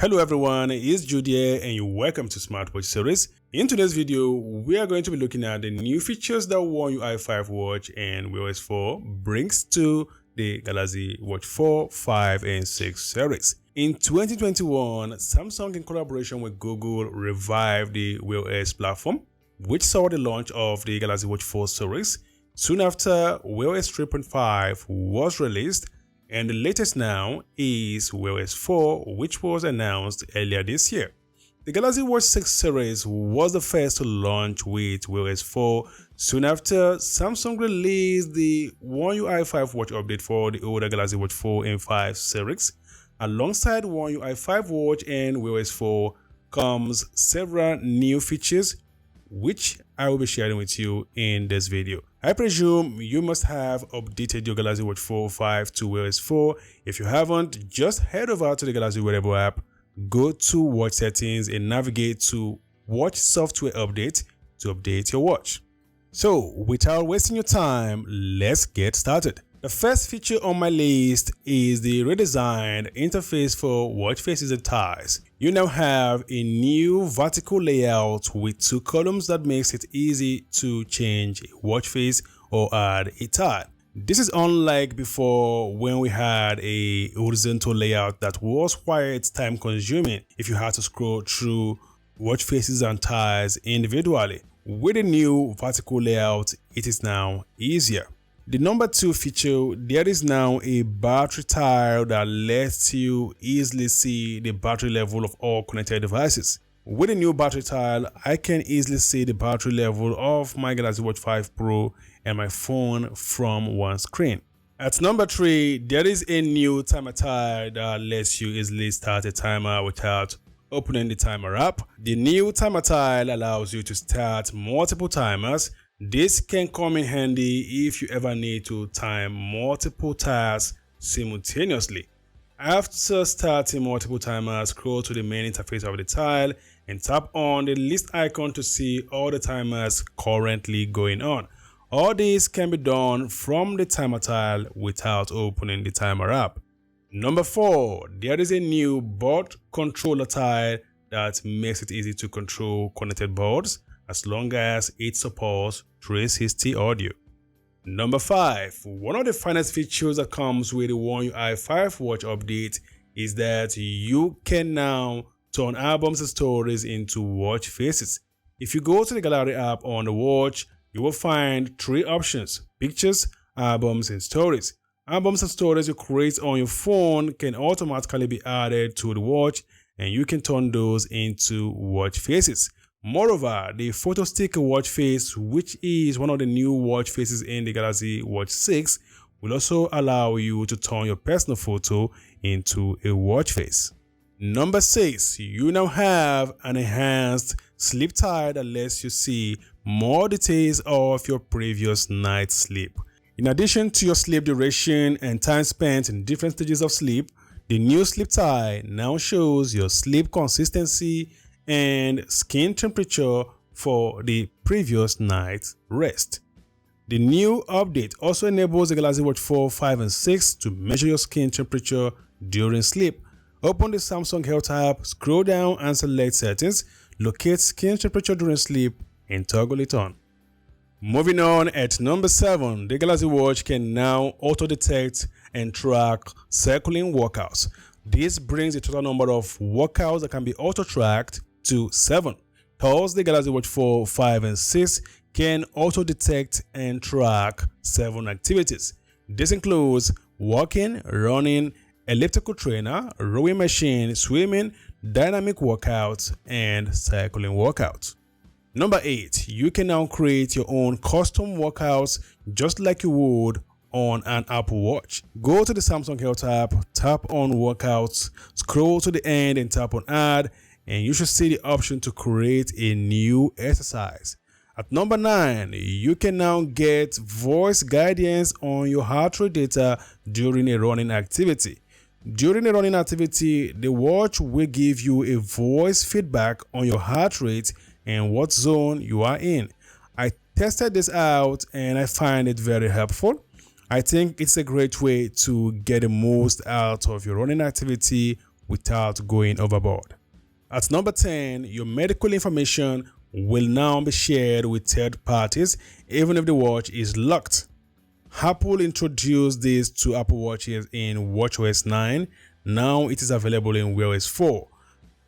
Hello everyone, it's Jude here and you're welcome to Smartwatch series. In today's video, we are going to be looking at the new features that One UI 5 Watch and wear OS 4 brings to the Galaxy Watch 4, 5 and 6 series. In 2021, Samsung in collaboration with Google revived the wear OS platform, which saw the launch of the Galaxy Watch 4 series. Soon after, wear OS 3.5 was released. And the latest now is wear OS 4, which was announced earlier this year. The Galaxy Watch 6 series was the first to launch with wear OS 4. Soon after, Samsung released the One UI 5 Watch update for the older Galaxy Watch 4 and 5 series. Alongside One UI 5 Watch and wear OS 4 comes several new features, which I will be sharing with you in this video. I presume you must have updated your Galaxy Watch 4 5 to wear OS 4. If you haven't, just head over to the Galaxy Wearable app, go to Watch Settings and navigate to Watch Software Update to update your watch. So, without wasting your time, let's get started. The first feature on my list is the redesigned interface for watch faces and ties. You now have a new vertical layout with two columns that makes it easy to change a watch face or add a tie. This is unlike before when we had a horizontal layout that was quite time consuming if you had to scroll through watch faces and ties individually. With a new vertical layout, it is now easier. The number 2 feature, there is now a battery tile that lets you easily see the battery level of all connected devices. With the new battery tile, I can easily see the battery level of my Galaxy Watch 5 Pro and my phone from one screen. At number 3, there is a new timer tile that lets you easily start a timer without opening the timer app. The new timer tile allows you to start multiple timers. This can come in handy if you ever need to time multiple tasks simultaneously. After starting multiple timers, scroll to the main interface of the tile and tap on the list icon to see all the timers currently going on. All this can be done from the timer tile without opening the timer app. Number 4, there is a new board controller tile that makes it easy to control connected boards as long as it supports 360 audio. Number 5, one of the finest features that comes with the One UI 5 Watch update is that you can now turn albums and stories into watch faces. If you go to the gallery app on the watch, you will find 3 options: pictures, albums, and stories. Albums and stories you create on your phone can automatically be added to the watch, and you can turn those into watch faces. Moreover, the photo sticker watch face, which is one of the new watch faces in the Galaxy Watch 6, will also allow you to turn your personal photo into a watch face. Number 6, you now have an enhanced sleep tile that lets you see more details of your previous night's sleep. In addition to your sleep duration and time spent in different stages of sleep, the new sleep tile now shows your sleep consistency and skin temperature for the previous night's rest. The new update also enables the Galaxy Watch 4, 5 and 6 to measure your skin temperature during sleep. Open the Samsung Health app, scroll down and select Settings, locate skin temperature during sleep and toggle it on. Moving on, at number 7, the Galaxy Watch can now auto-detect and track cycling workouts. This brings the total number of workouts that can be auto-tracked to 7. Thus, the Galaxy Watch 4, 5 and 6 can auto-detect and track 7 activities. This includes walking, running, elliptical trainer, rowing machine, swimming, dynamic workouts, and cycling workouts. Number 8, you can now create your own custom workouts just like you would on an Apple Watch. Go to the Samsung Health app, tap on workouts, scroll to the end and tap on add, and you should see the option to create a new exercise. At number 9, you can now get voice guidance on your heart rate data during a running activity. During a running activity, the watch will give you a voice feedback on your heart rate and what zone you are in. I tested this out and I find it very helpful. I think it's a great way to get the most out of your running activity without going overboard. At number 10, your medical information will now be shared with third parties even if the watch is locked. Apple introduced this to Apple Watches in watchOS 9. Now it is available in Wear OS 4.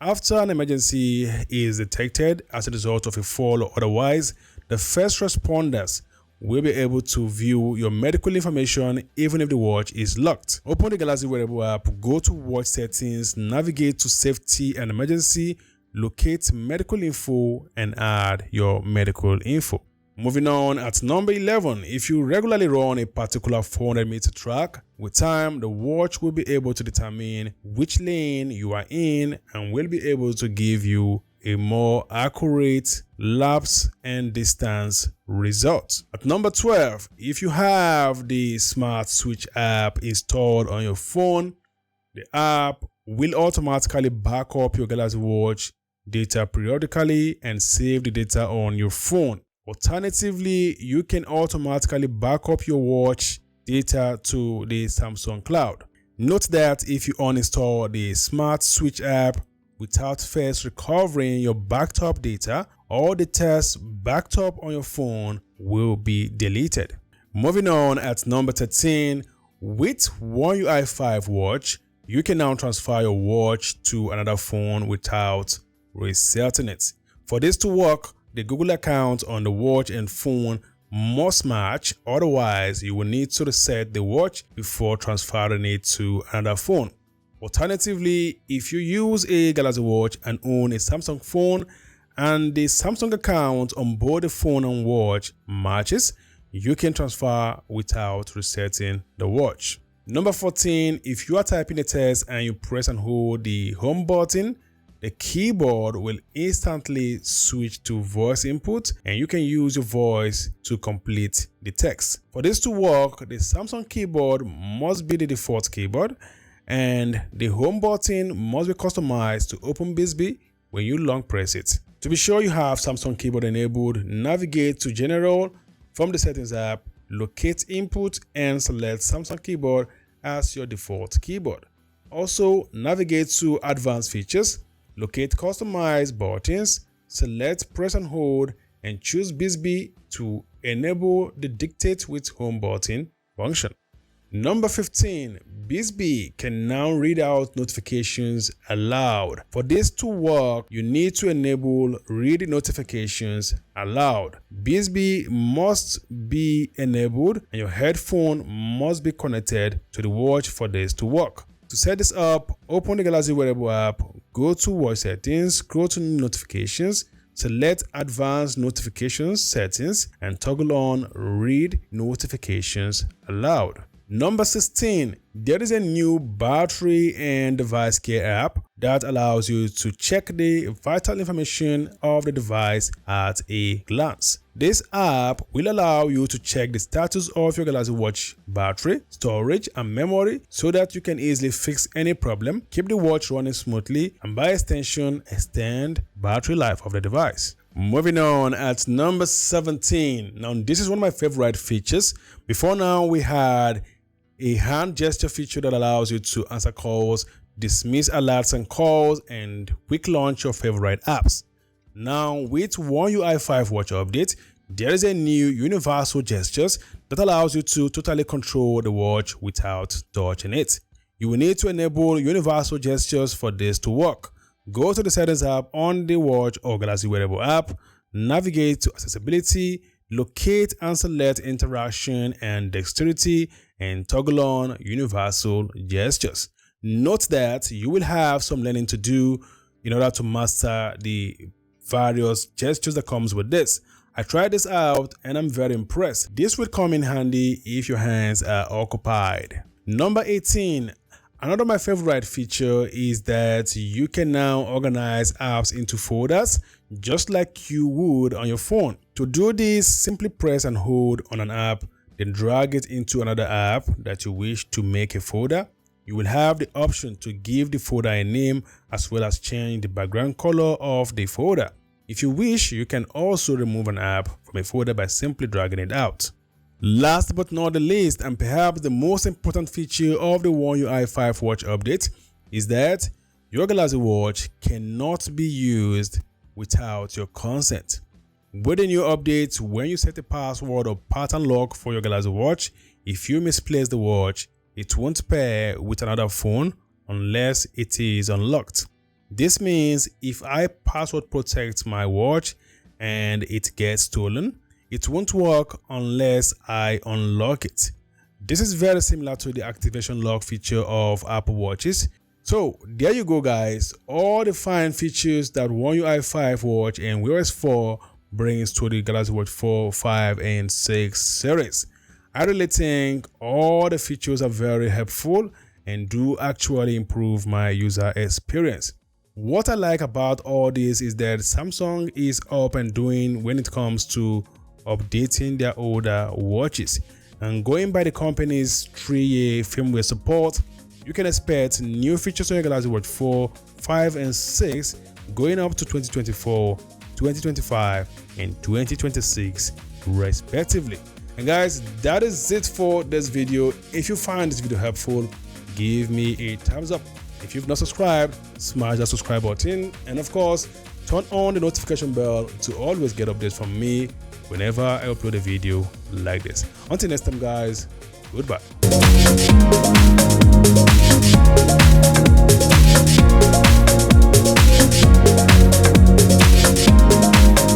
After an emergency is detected as a result of a fall or otherwise, the first responders will be able to view your medical information even if the watch is locked. Open the Galaxy Wearable app, go to Watch Settings, navigate to Safety and Emergency, locate Medical Info, and add your medical info. Moving on, at number 11, if you regularly run a particular 400-meter track, with time, the watch will be able to determine which lane you are in and will be able to give you a more accurate laps and distance result. At number 12, if you have the Smart Switch app installed on your phone, the app will automatically back up your Galaxy Watch data periodically and save the data on your phone. Alternatively, you can automatically back up your watch data to the Samsung Cloud. Note that if you uninstall the Smart Switch app without first recovering your backed up data, all the tests backed up on your phone will be deleted. Moving on, at number 13, with One UI 5 watch, you can now transfer your watch to another phone without resetting it. For this to work, the Google account on the watch and phone must match, otherwise you will need to reset the watch before transferring it to another phone. Alternatively, if you use a Galaxy Watch and own a Samsung phone and the Samsung account on both the phone and watch matches, you can transfer without resetting the watch. Number 14, if you are typing a text and you press and hold the home button, the keyboard will instantly switch to voice input and you can use your voice to complete the text. For this to work, the Samsung keyboard must be the default keyboard and the home button must be customized to open Bixby when you long press it. To be sure you have Samsung keyboard enabled, navigate to General from the Settings app, locate Input and select Samsung keyboard as your default keyboard. Also, navigate to Advanced Features, locate Customize buttons, select Press and Hold, and choose Bixby to enable the Dictate with Home button function. Number 15, Bixby can now read out notifications aloud. For this to work, you need to enable Read Notifications Aloud. Bixby must be enabled and your headphone must be connected to the watch for this to work. To set this up, open the Galaxy Wearable app, go to Watch Settings, scroll to Notifications, select Advanced Notifications Settings, and toggle on Read Notifications Aloud. Number 16, there is a new battery and device care app that allows you to check the vital information of the device at a glance. This app will allow you to check the status of your Galaxy Watch battery, storage, and memory so that you can easily fix any problem, keep the watch running smoothly, and by extension, extend battery life of the device. Moving on, at number 17. Now, this is one of my favorite features. Before now, we had a hand gesture feature that allows you to answer calls, dismiss alerts and calls, and quick launch your favorite apps. Now, with One UI 5 watch update, there is a new universal gestures that allows you to totally control the watch without touching it. You will need to enable universal gestures for this to work. Go to the Settings app on the watch or Galaxy Wearable app, navigate to Accessibility, locate and select Interaction and Dexterity, and toggle on Universal Gestures. Note that you will have some learning to do in order to master the various gestures that comes with this. I tried this out and I'm very impressed. This will come in handy if your hands are occupied. Number 18. Another of my favorite feature is that you can now organize apps into folders just like you would on your phone. To do this, simply press and hold on an app, then drag it into another app that you wish to make a folder. You will have the option to give the folder a name as well as change the background color of the folder. If you wish, you can also remove an app from a folder by simply dragging it out. Last but not the least, and perhaps the most important feature of the One UI 5 watch update is that Your Galaxy Watch cannot be used without your consent. With the new updates, when you set a password or pattern lock for your Galaxy Watch, if you misplace the watch, it won't pair with another phone unless it is unlocked. This means if I password protect my watch and it gets stolen, it won't work unless I unlock it. This is very similar to the activation lock feature of Apple Watches. So there you go, guys, all the fine features that One UI 5 watch and wear OS 4 brings to the Galaxy Watch 4, 5 and 6 series. I really think all the features are very helpful and do actually improve my user experience. What I like about all this is that Samsung is up and doing when it comes to updating their older watches. And going by the company's 3-year firmware support, you can expect new features on your Galaxy Watch 4, 5 and 6 going up to 2024, 2025 and 2026 respectively. And guys, that is it for this video. If you find this video helpful, give me a thumbs up. If you've not subscribed, smash that subscribe button, and of course turn on the notification bell to always get updates from me whenever I upload a video like this. Until next time, guys, goodbye.